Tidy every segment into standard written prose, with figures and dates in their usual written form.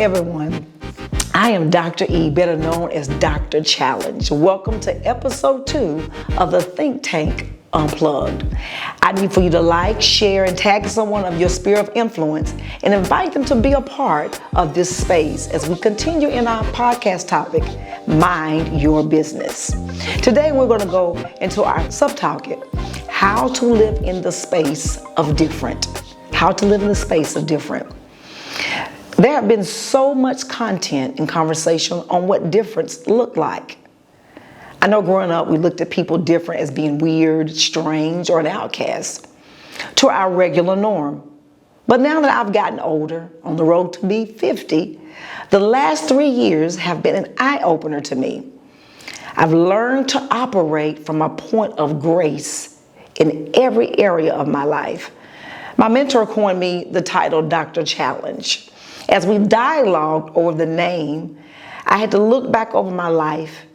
everyone. I am Dr. E, better known as Dr. Challenge. Welcome to episode 2 of the Think Tank Unplugged. I need for you to like, share, and tag someone of your sphere of influence and invite them to be a part of this space as we continue in our podcast topic, Mind Your Business. Today we're going to go into our subtopic, how to live in the space of different. How to live in the space of different. There have been so much content and conversation on what difference looked like. I know growing up, we looked at people different as being weird, strange, or an outcast to our regular norm. But now that I've gotten older, on the road to be 50, the last 3 years have been an eye-opener to me. I've learned to operate from a point of grace in every area of my life. My mentor coined me the title Dr. Challenge. As we dialogued over the name, I had to look back over my life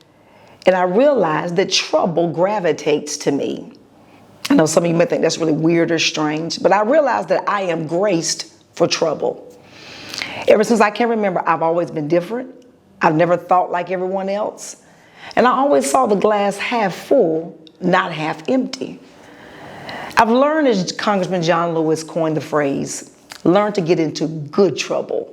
and I realized that trouble gravitates to me. I know some of you may think that's really weird or strange, but I realized that I am graced for trouble. Ever since I can remember, I've always been different. I've never thought like everyone else. And I always saw the glass half full, not half empty. I've learned, as Congressman John Lewis coined the phrase, learn to get into good trouble.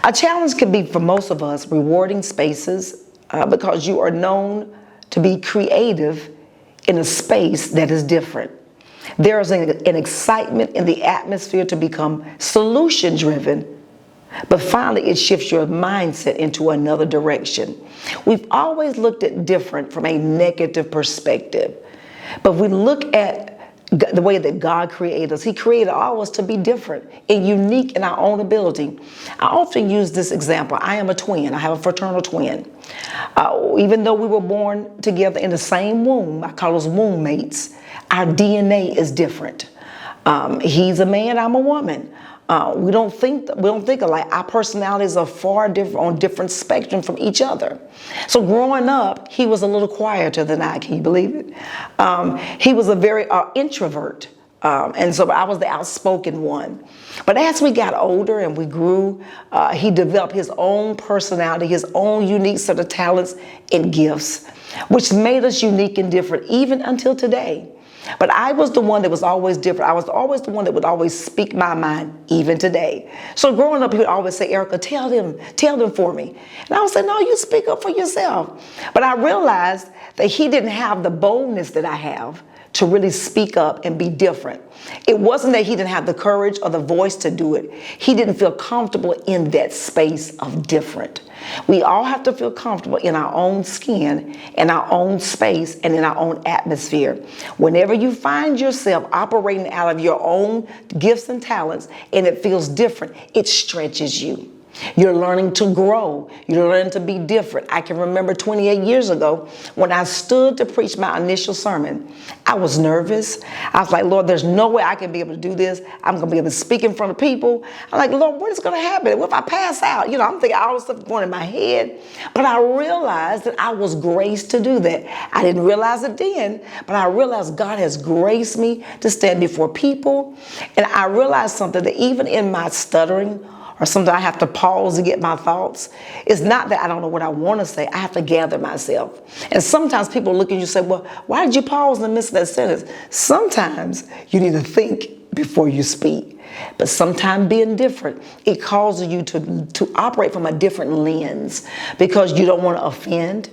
A challenge can be, for most of us, rewarding spaces because you are known to be creative in a space that is different. There is an excitement in the atmosphere to become solution-driven, but finally it shifts your mindset into another direction. We've always looked at different from a negative perspective, but we look at the way that God created us. He created all of us to be different and unique in our own ability. I often use this example. I am a twin. I have a fraternal twin. Even though we were born together in the same womb, I call us womb mates, our DNA is different. He's a man, I'm a woman. We don't think alike. Our personalities are far different, on different spectrum from each other. So growing up, he was a little quieter than I. Can you believe it? He was a very introvert, and so I was the outspoken one. But as we got older and we grew, he developed his own personality, his own unique set of talents and gifts, which made us unique and different even until today. But I was the one that was always different. I was always the one that would always speak my mind, even today. So growing up, he would always say, Erika, tell them for me. And I would say, no, you speak up for yourself. But I realized that he didn't have the boldness that I have to really speak up and be different. It wasn't that he didn't have the courage or the voice to do it. He didn't feel comfortable in that space of different. We all have to feel comfortable in our own skin, in our own space, and in our own atmosphere. Whenever you find yourself operating out of your own gifts and talents and it feels different, it stretches you. You're learning to grow. You're learning to be different. I can remember 28 years ago when I stood to preach my initial sermon. I was nervous. I was like, Lord, there's no way I can be able to do this. I'm going to be able to speak in front of people. I'm like, Lord, what is going to happen? What if I pass out? I'm thinking all this stuff going in my head. But I realized that I was graced to do that. I didn't realize it then, but I realized God has graced me to stand before people. And I realized something, that even in my stuttering, or sometimes I have to pause to get my thoughts. It's not that I don't know what I want to say. I have to gather myself. And sometimes people look at you and say, well, why did you pause in the midst of that sentence? Sometimes you need to think before you speak. But sometimes being different, it causes you to operate from a different lens because you don't want to offend.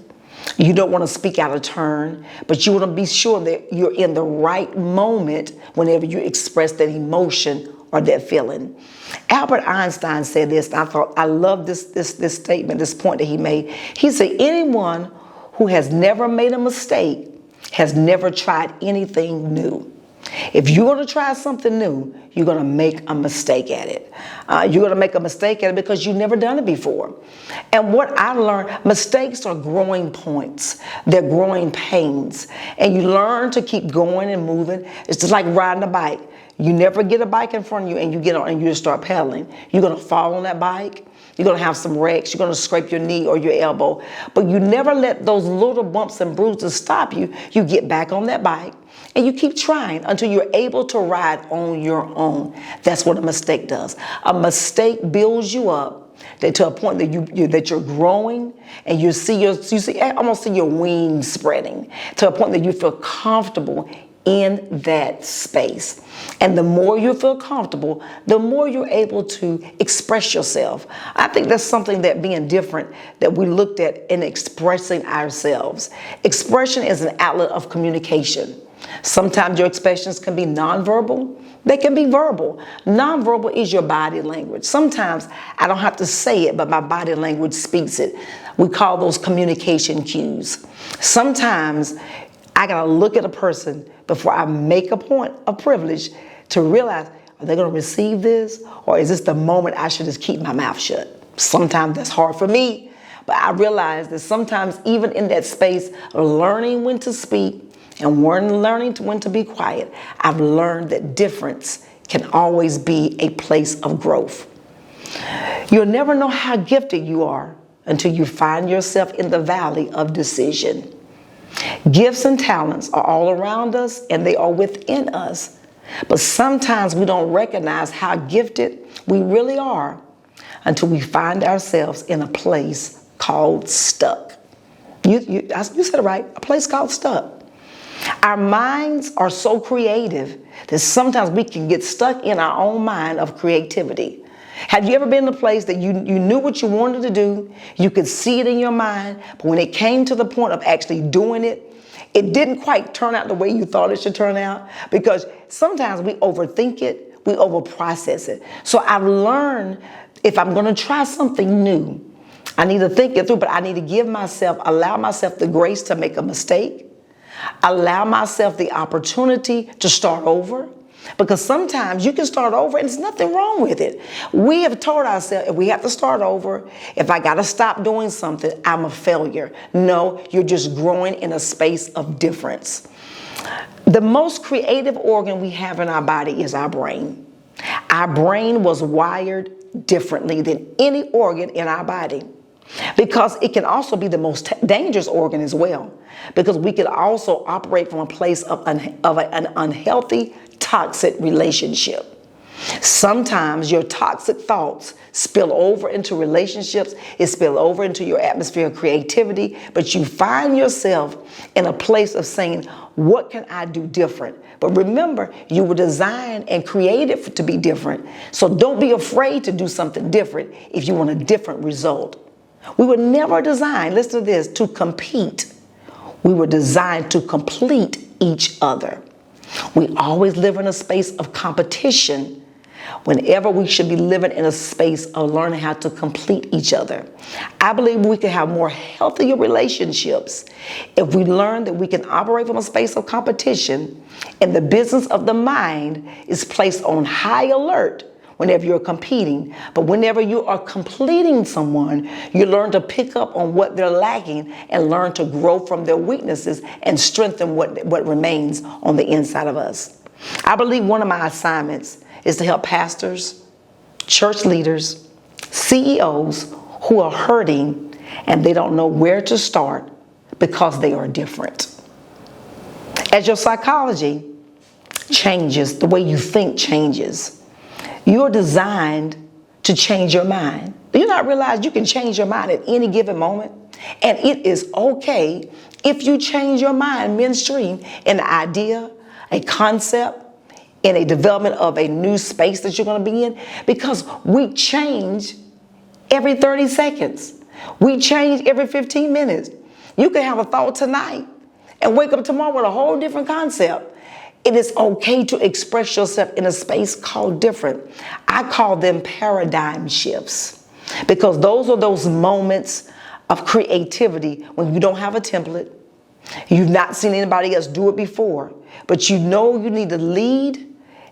You don't want to speak out of turn, but you want to be sure that you're in the right moment whenever you express that emotion or that feeling. Albert Einstein said this, and I love this statement, this point that he made. He said, anyone who has never made a mistake has never tried anything new. If you're going to try something new, you're going to make a mistake at it. You're going to make a mistake at it because you've never done it before. And what I learned, mistakes are growing points. They're growing pains. And you learn to keep going and moving. It's just like riding a bike. You never get a bike in front of you and you get on and you just start pedaling. You're going to fall on that bike. You're going to have some wrecks. You're going to scrape your knee or your elbow. But you never let those little bumps and bruises stop you. You get back on that bike and you keep trying until you're able to ride on your own. That's what a mistake does. A mistake builds you up that to a point that you're growing, and you almost see your wings spreading to a point that you feel comfortable in that space. And the more you feel comfortable, the more you're able to express yourself. I think that's something that being different that we looked at in expressing ourselves. Expression is an outlet of communication. Sometimes your expressions can be nonverbal. They can be verbal. Nonverbal is your body language. Sometimes I don't have to say it, but my body language speaks it. We call those communication cues. Sometimes I gotta look at a person before I make a point of privilege to realize, are they gonna receive this? Or is this the moment I should just keep my mouth shut? Sometimes that's hard for me, but I realize that sometimes even in that space of learning when to speak and learning when to be quiet, I've learned that difference can always be a place of growth. You'll never know how gifted you are until you find yourself in the valley of decision. Gifts and talents are all around us and they are within us. But sometimes we don't recognize how gifted we really are until we find ourselves in a place called stuck. You said it right, a place called stuck. Our minds are so creative that sometimes we can get stuck in our own mind of creativity. Have you ever been in a place that you knew what you wanted to do, you could see it in your mind, but when it came to the point of actually doing it, it didn't quite turn out the way you thought it should turn out? Because sometimes we overthink it, we overprocess it. So I've learned if I'm gonna try something new, I need to think it through, but I need to allow myself the grace to make a mistake, allow myself the opportunity to start over. Because sometimes you can start over and there's nothing wrong with it. We have told ourselves if we have to start over, if I got to stop doing something, I'm a failure. No, you're just growing in a space of difference. The most creative organ we have in our body is our brain. Our brain was wired differently than any organ in our body, because it can also be the most dangerous organ as well, because we can also operate from a place of an unhealthy, toxic relationship. Sometimes your toxic thoughts spill over into relationships, it spill over into your atmosphere of creativity, but you find yourself in a place of saying, what can I do different? But remember, you were designed and created to be different. So don't be afraid to do something different if you want a different result. We were never designed, listen to this, to compete. We were designed to complete each other. We always live in a space of competition whenever we should be living in a space of learning how to complete each other. I believe we can have more healthier relationships if we learn that we can operate from a space of competition, and the business of the mind is placed on high alert whenever you're competing. But whenever you are completing someone, you learn to pick up on what they're lacking and learn to grow from their weaknesses and strengthen what remains on the inside of us. I believe one of my assignments is to help pastors, church leaders, CEOs who are hurting and they don't know where to start because they are different. As your psychology changes, the way you think changes. You're designed to change your mind. Do you not realize you can change your mind at any given moment? And it is okay if you change your mind midstream in an idea, a concept, in a development of a new space that you're going to be in, because we change every 30 seconds. We change every 15 minutes. You can have a thought tonight and wake up tomorrow with a whole different concept. It is okay to express yourself in a space called different. I call them paradigm shifts, because those are those moments of creativity when you don't have a template, you've not seen anybody else do it before, but you know you need to lead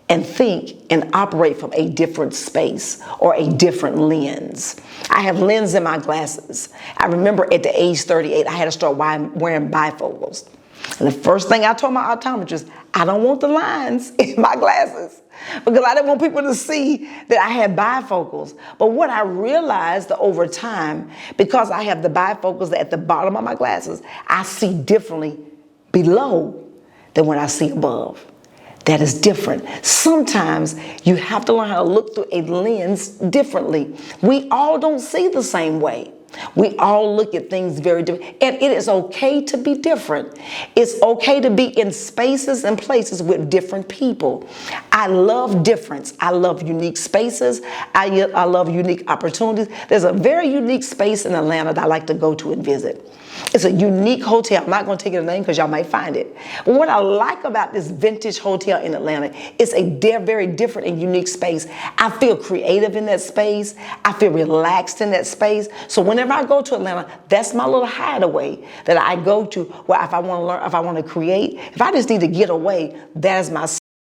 and think and operate from a different space or a different lens. I have lens in my glasses. I remember at the age 38, I had to start wearing bifocals. And the first thing I told my optometrist, I don't want the lines in my glasses, because I didn't want people to see that I had bifocals. But what I realized over time, because I have the bifocals at the bottom of my glasses, I see differently below than when I see above. that is different. Sometimes you have to learn how to look through a lens differently. We all don't see the same way. We all look at things very different, and it is okay to be different. It's okay to be in spaces and places with different people. I love difference. I love unique spaces. I love unique opportunities. There's a very unique space in Atlanta that I like to go to and visit. It's a unique hotel. I'm not going to take it a name because y'all might find it. But what I like about this vintage hotel in Atlanta, it's a very different and unique space. I feel creative in that space. I feel relaxed in that space. So whenever I go to Atlanta, that's my little hideaway that I go to where if I want to learn, if I want to create, if I just need to get away, that is my